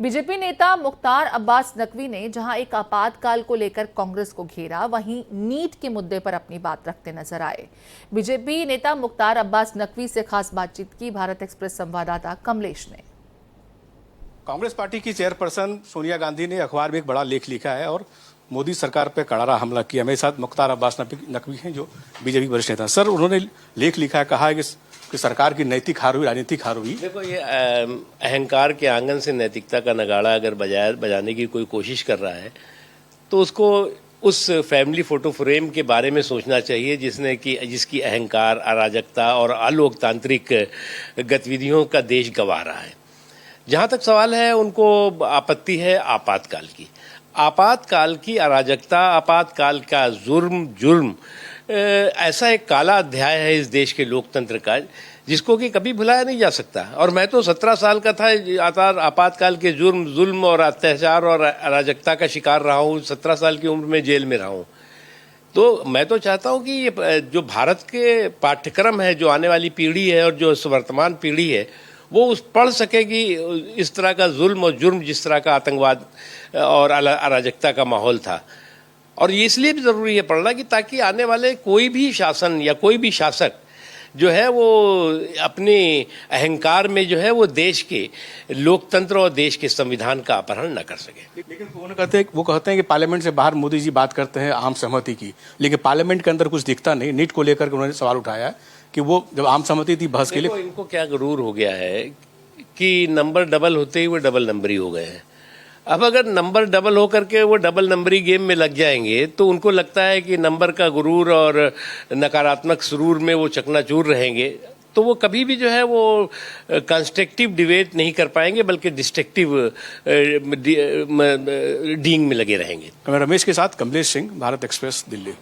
BJP नेता मुख्तार अब्बास नकवी ने जहां एक आपातकाल को लेकर कांग्रेस को घेरा, वहीं नीट के मुद्दे पर अपनी बात रखते नजर आए। बीजेपी नेता मुख्तार अब्बास नकवी से खास बातचीत की भारत एक्सप्रेस संवाददाता कमलेश ने। कांग्रेस पार्टी की चेयरपर्सन सोनिया गांधी ने अखबार में एक बड़ा लेख लिखा है और मोदी सरकार पर करारा हमला किया। मेरे साथ मुख्तार अब्बास नकवी हैं जो बीजेपी वरिष्ठ नेता। सर, उन्होंने लेख लिखा है, कहा है कि सरकार की नैतिक हार हुई, राजनीतिक हार हुई। देखो, ये अहंकार के आंगन से नैतिकता का नगाड़ा अगर बजाने की कोई कोशिश कर रहा है तो उसको उस फैमिली फोटो फ्रेम के बारे में सोचना चाहिए जिसकी अहंकार, अराजकता और अलोकतांत्रिक गतिविधियों का देश गंवा रहा है। जहाँ तक सवाल है, उनको आपत्ति है आपातकाल की अराजकता, आपातकाल का जुर्म ऐसा एक काला अध्याय है इस देश के लोकतंत्र का जिसको कि कभी भुलाया नहीं जा सकता। और मैं तो 17 साल का था, आपातकाल के जुल्म और अत्याचार और अराजकता का शिकार रहा हूँ। 17 साल की उम्र में जेल में रहा हूँ। तो मैं तो चाहता हूँ कि ये जो भारत के पाठ्यक्रम है, जो आने वाली पीढ़ी है और जो वर्तमान पीढ़ी है, वो पढ़ सके कि इस तरह का जुल्म और जुर्म, जिस तरह का आतंकवाद और अराजकता का माहौल था। और ये इसलिए भी ज़रूरी है पढ़ना कि ताकि आने वाले कोई भी शासन या कोई भी शासक जो है वो अपने अहंकार में जो है वो देश के लोकतंत्र और देश के संविधान का अपहरण न कर सके। लेकिन वो कहते हैं कि पार्लियामेंट से बाहर मोदी जी बात करते हैं आम सहमति की, लेकिन पार्लियामेंट के अंदर कुछ दिखता नहीं। नीट को लेकर उन्होंने सवाल उठाया है कि वो जब आम सहमति थी बहस के लिए। इनको क्या गरूर हो गया है कि नंबर डबल होते ही वो डबल नंबरी हो गए हैं। अब अगर नंबर डबल हो करके वो डबल नंबरी गेम में लग जाएंगे तो उनको लगता है कि नंबर का गुरूर और नकारात्मक सुरूर में वो चकनाचूर रहेंगे, तो वो कभी भी जो है वो कंस्ट्रक्टिव डिबेट नहीं कर पाएंगे, बल्कि डिस्ट्रक्टिव डीइंग में लगे रहेंगे। मैं रमेश के साथ कमलेश सिंह, भारत एक्सप्रेस, दिल्ली।